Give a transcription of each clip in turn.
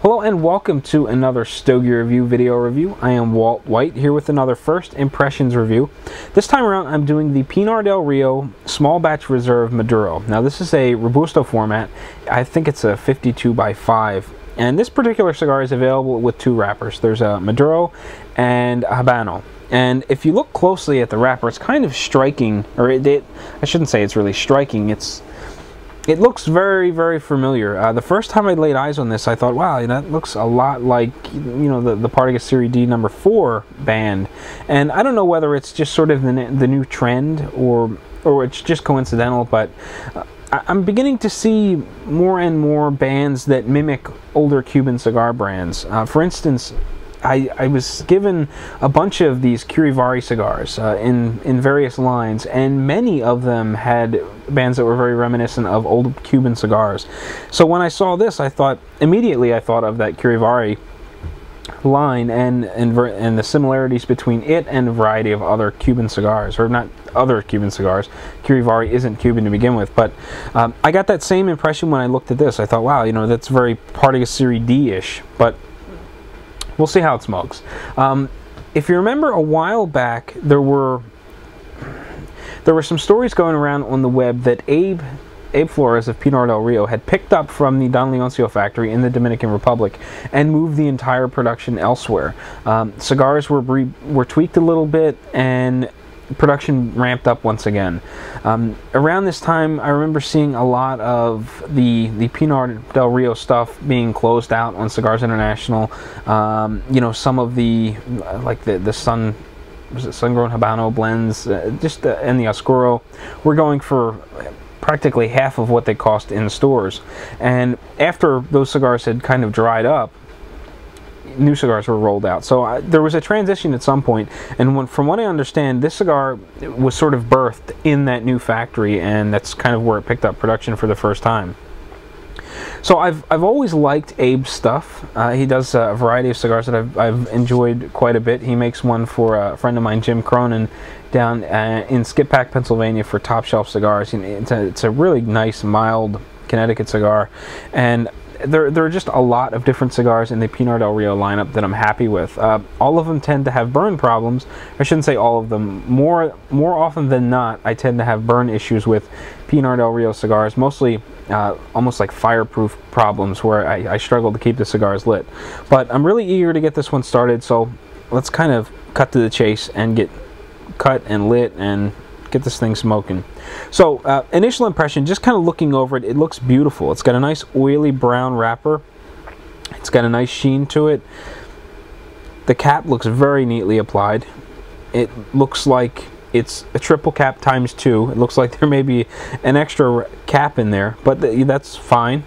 Hello and welcome to another Stogie Review video review. I am Walt White here with another First Impressions review. This time around I'm doing the Pinar del Rio Small Batch Reserve Maduro. Now this is a Robusto format. I think it's a 52 by 5. And this particular cigar is available with two wrappers. There's a Maduro and a Habano. And if you look closely at the wrapper, it's kind of striking, or I shouldn't say it's really striking, it looks very, very familiar. The first time I laid eyes on this, I thought, wow, that looks a lot like, the Partagas Series D number 4 band. And I don't know whether it's just sort of the new trend or it's just coincidental, but I'm beginning to see more and more bands that mimic older Cuban cigar brands. For instance, I was given a bunch of these Curivari cigars in various lines, and many of them had bands that were very reminiscent of old Cuban cigars. So when I saw this, immediately I thought of that Curivari line and the similarities between it and a variety of other Cuban cigars, or not other Cuban cigars. Curivari isn't Cuban to begin with, but I got that same impression when I looked at this. I thought, wow, that's very Partagas Series D-ish, but we'll see how it smokes. If you remember a while back, there were some stories going around on the web that Abe Flores of Pinar del Rio had picked up from the Don Leoncio factory in the Dominican Republic and moved the entire production elsewhere. Cigars were tweaked a little bit and production ramped up once again. Around this time, I remember seeing a lot of the Pinar del Rio stuff being closed out on Cigars International. Some of the like the sun-grown Habano blends, and the Oscuro were going for practically half of what they cost in stores. And after those cigars had kind of dried up, new cigars were rolled out. So there was a transition at some point, and from what I understand, this cigar was sort of birthed in that new factory, and that's kind of where it picked up production for the first time. So I've always liked Abe's stuff. He does a variety of cigars that I've enjoyed quite a bit. He makes one for a friend of mine, Jim Cronin, down in Skip Pack, Pennsylvania, for Top Shelf Cigars. It's a really nice, mild Connecticut cigar, and there are just a lot of different cigars in the Pinar del Rio lineup that I'm happy with. All of them tend to have burn problems. I shouldn't say all of them. More often than not, I tend to have burn issues with Pinar del Rio cigars, mostly almost like fireproof problems where I struggle to keep the cigars lit. But I'm really eager to get this one started, so let's kind of cut to the chase and get cut and lit and get this thing smoking. So initial impression, just kind of looking over it, it looks beautiful. It's got a nice oily brown wrapper. It's got a nice sheen to it. The cap looks very neatly applied. It looks like it's a triple cap times 2. It looks like there may be an extra cap in there, but that's fine.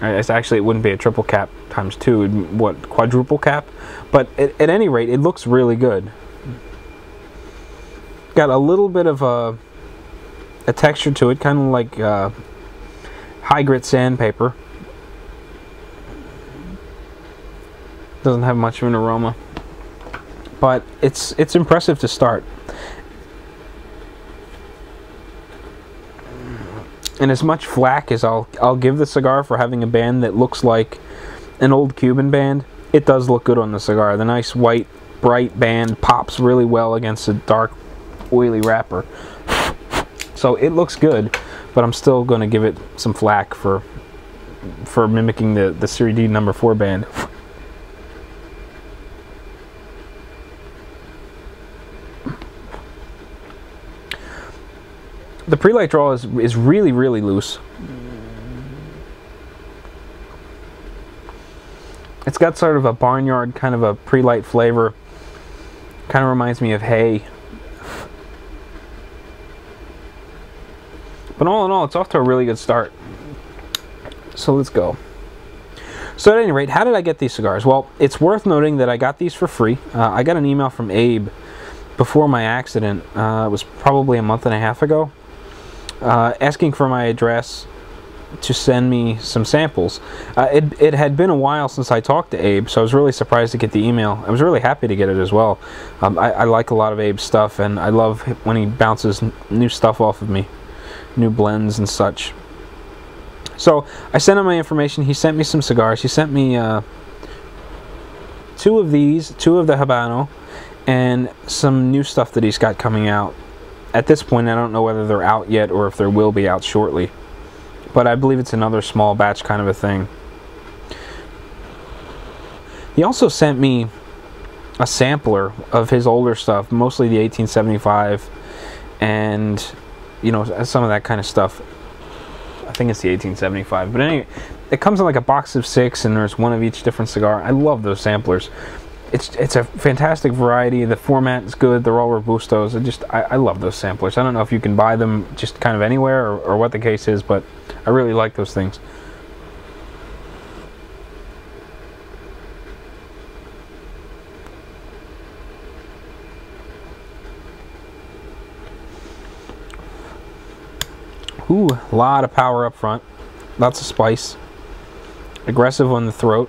Actually, it wouldn't be a triple cap times 2. What, quadruple cap? But at any rate, it looks really good. Got a little bit of a texture to it, kind of like high grit sandpaper. Doesn't have much of an aroma, but it's impressive to start. And as much flack as I'll give the cigar for having a band that looks like an old Cuban band, it does look good on the cigar. The nice white bright band pops really well against a dark oily wrapper. So it looks good, but I'm still going to give it some flack for mimicking the Series D number 4 band. The pre-light draw is really, really loose. It's got sort of a barnyard kind of a pre-light flavor. Kind of reminds me of hay. But all in all, it's off to a really good start. So let's go. So at any rate, how did I get these cigars? Well, it's worth noting that I got these for free. I got an email from Abe before my accident. It was probably a month and a half ago, asking for my address to send me some samples. It had been a while since I talked to Abe, so I was really surprised to get the email. I was really happy to get it as well. I like a lot of Abe's stuff, and I love when he bounces new stuff off of me. New blends and such. So I sent him my information. He sent me some cigars. He sent me 2 of these, 2 of the Habano, and some new stuff that he's got coming out. At this point, I don't know whether they're out yet or if they will be out shortly. But I believe it's another small batch kind of a thing. He also sent me a sampler of his older stuff, mostly the 1875 and, you know, some of that kind of stuff. I think it's the 1875. But anyway, it comes in like a box of 6 and there's 1 of each different cigar. I love those samplers. It's a fantastic variety. The format is good. They're all Robustos. I love those samplers. I don't know if you can buy them just kind of anywhere or what the case is, but I really like those things. Ooh, a lot of power up front. Lots of spice. Aggressive on the throat.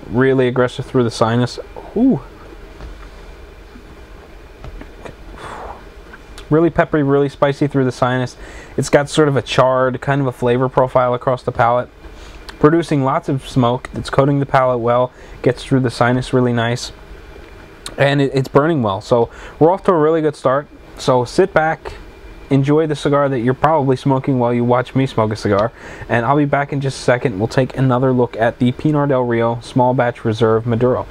Really aggressive through the sinus. Ooh. Really peppery, really spicy through the sinus. It's got sort of a charred kind of a flavor profile across the palate, producing lots of smoke. It's coating the palate well, gets through the sinus really nice, and it's burning well. So we're off to a really good start. So sit back, enjoy the cigar that you're probably smoking while you watch me smoke a cigar, and I'll be back in just a second. We'll take another look at the Pinar del Rio Small Batch Reserve Maduro.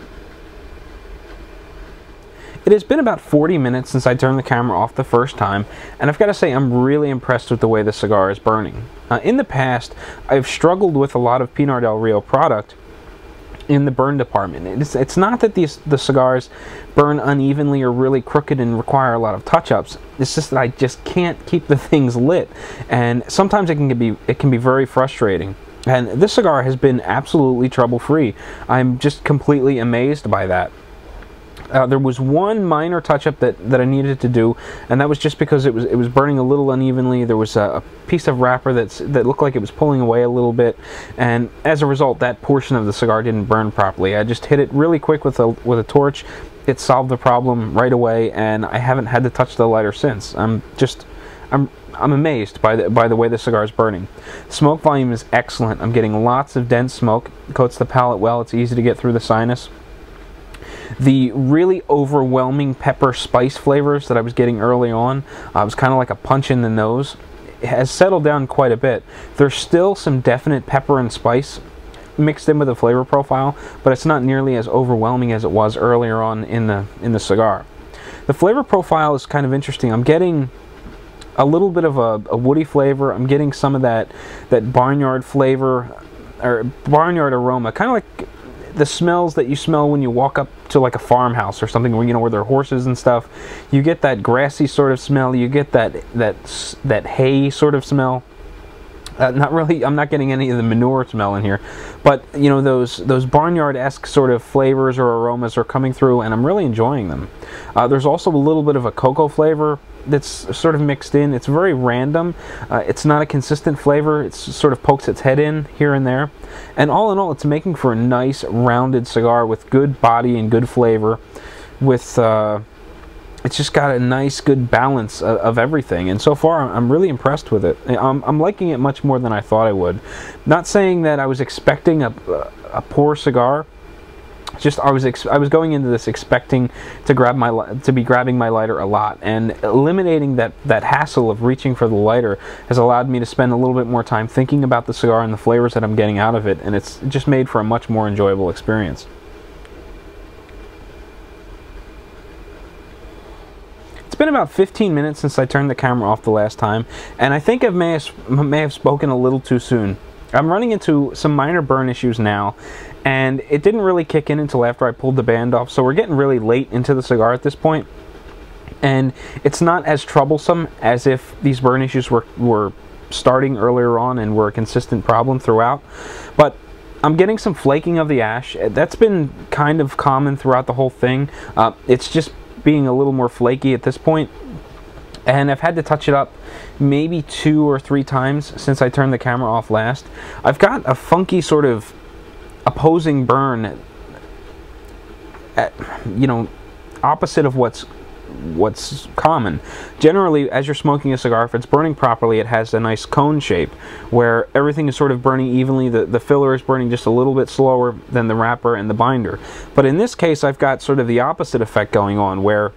It has been about 40 minutes since I turned the camera off the first time, and I've got to say I'm really impressed with the way the cigar is burning. In the past, I've struggled with a lot of Pinar del Rio product in the burn department. It's not that the cigars burn unevenly or really crooked and require a lot of touch-ups. It's just that I just can't keep the things lit, and sometimes it can be very frustrating. And this cigar has been absolutely trouble-free. I'm just completely amazed by that. There was one minor touch-up that I needed to do, and that was just because it was burning a little unevenly. There was a piece of wrapper that looked like it was pulling away a little bit, and as a result, that portion of the cigar didn't burn properly. I just hit it really quick with a torch. It solved the problem right away, and I haven't had to touch the lighter since. I'm amazed by the way the cigar is burning. Smoke volume is excellent. I'm getting lots of dense smoke. It coats the palate well. It's easy to get through the sinus. The really overwhelming pepper spice flavors that I was getting early on, was kind of like a punch in the nose. It has settled down quite a bit. There's still some definite pepper and spice mixed in with the flavor profile, but it's not nearly as overwhelming as it was earlier on in the cigar. The flavor profile is kind of interesting. I'm getting a little bit of a woody flavor. I'm getting some of that barnyard flavor or barnyard aroma, kind of like the smells that you smell when you walk up to like a farmhouse or something where, you know, where there are horses and stuff. You get that grassy sort of smell. You get that hay sort of smell. Not really. I'm not getting any of the manure smell in here, but you know, those barnyard-esque sort of flavors or aromas are coming through, and I'm really enjoying them. There's also a little bit of a cocoa flavor that's sort of mixed in. It's very random. It's not a consistent flavor. It sort of pokes its head in here and there, and all in all, it's making for a nice rounded cigar with good body and good flavor. With it's just got a nice, good balance of everything, and so far I'm really impressed with it. I'm liking it much more than I thought I would. Not saying that I was expecting a poor cigar. Just I was going into this expecting to be grabbing my lighter a lot, and eliminating that hassle of reaching for the lighter has allowed me to spend a little bit more time thinking about the cigar and the flavors that I'm getting out of it, and it's just made for a much more enjoyable experience. It's been about 15 minutes since I turned the camera off the last time, and I think I may have spoken a little too soon. I'm running into some minor burn issues now, and it didn't really kick in until after I pulled the band off, so we're getting really late into the cigar at this point, and it's not as troublesome as if these burn issues were starting earlier on and were a consistent problem throughout. But I'm getting some flaking of the ash. That's been kind of common throughout the whole thing. It's just being a little more flaky at this point, and I've had to touch it up maybe 2 or 3 times since I turned the camera off last. I've got a funky sort of opposing burn you know, opposite of what's common. Generally, as you're smoking a cigar, if it's burning properly, it has a nice cone shape where everything is sort of burning evenly. The filler is burning just a little bit slower than the wrapper and the binder. But in this case, I've got sort of the opposite effect going on, where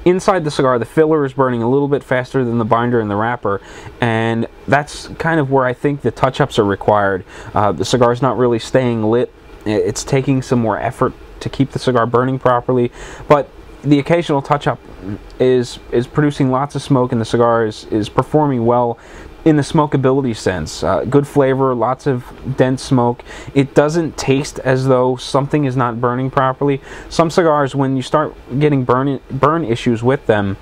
inside the cigar, the filler is burning a little bit faster than the binder and the wrapper, and that's kind of where I think the touch-ups are required. The cigar is not really staying lit. It's taking some more effort to keep the cigar burning properly, but the occasional touch-up is producing lots of smoke, and the cigar is performing well in the smokability sense. Good flavor, lots of dense smoke. It doesn't taste as though something is not burning properly. Some cigars, when you start getting burn issues with them,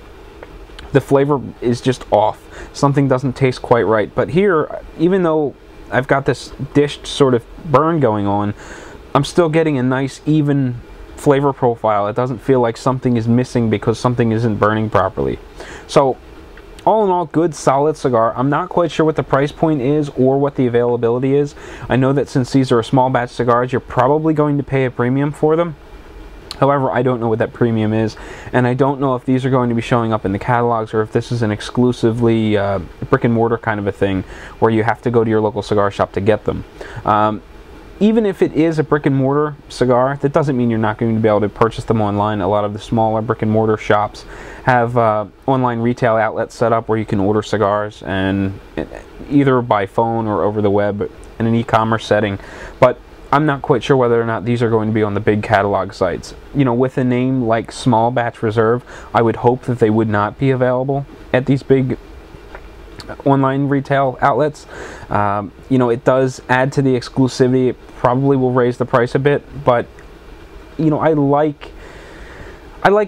the flavor is just off. Something doesn't taste quite right. But here, even though I've got this dished sort of burn going on, I'm still getting a nice, even flavor profile. It doesn't feel like something is missing because something isn't burning properly. So all in all, good solid cigar. I'm not quite sure what the price point is or what the availability is. I know that since these are small batch cigars, you're probably going to pay a premium for them. However, I don't know what that premium is, and I don't know if these are going to be showing up in the catalogs or if this is an exclusively brick and mortar kind of a thing where you have to go to your local cigar shop to get them. Even if it is a brick and mortar cigar, that doesn't mean you're not going to be able to purchase them online. A lot of the smaller brick and mortar shops have online retail outlets set up where you can order cigars, and either by phone or over the web in an e-commerce setting. But I'm not quite sure whether or not these are going to be on the big catalog sites. You know, with a name like Small Batch Reserve, I would hope that they would not be available at these big online retail outlets. You know, it does add to the exclusivity. It probably will raise the price a bit, but you know, I like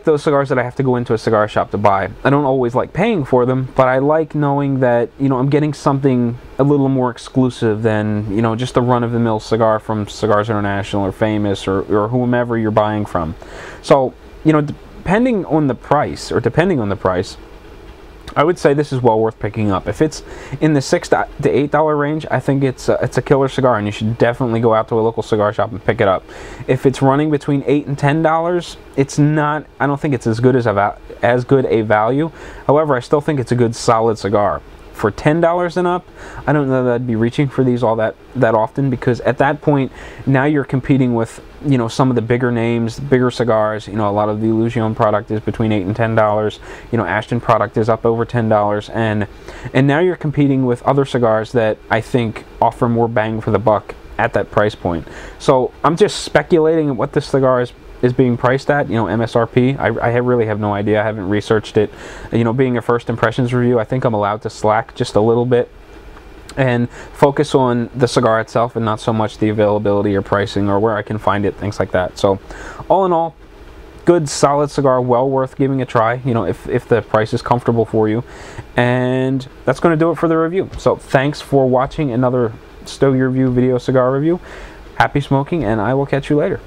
those cigars that I have to go into a cigar shop to buy. I don't always like paying for them, but I like knowing that, you know, I'm getting something a little more exclusive than, you know, just a run-of-the-mill cigar from Cigars International or Famous or whomever you're buying from. So, you know, depending on the price, I would say this is well worth picking up. If it's in the $6 to $8 range, I think it's a killer cigar, and you should definitely go out to a local cigar shop and pick it up. If it's running between $8 and $10, it's not. I don't think it's as good a value. However, I still think it's a good solid cigar. For $10 and up, I don't know that I'd be reaching for these all that often, because at that point, now you're competing with, you know, some of the bigger names, bigger cigars. You know, a lot of the Illusion product is between $8 and $10. You know, Ashton product is up over $10, and now you're competing with other cigars that I think offer more bang for the buck at that price point. So I'm just speculating at what this cigar is being priced at, you know, MSRP. I really have no idea. I haven't researched it. You know, being a first impressions review, I think I'm allowed to slack just a little bit and focus on the cigar itself and not so much the availability or pricing or where I can find it, things like that. So all in all, good solid cigar, well worth giving a try, you know, if the price is comfortable for you. And that's going to do it for the review. So thanks for watching another Stogie Review video cigar review. Happy smoking, and I will catch you later.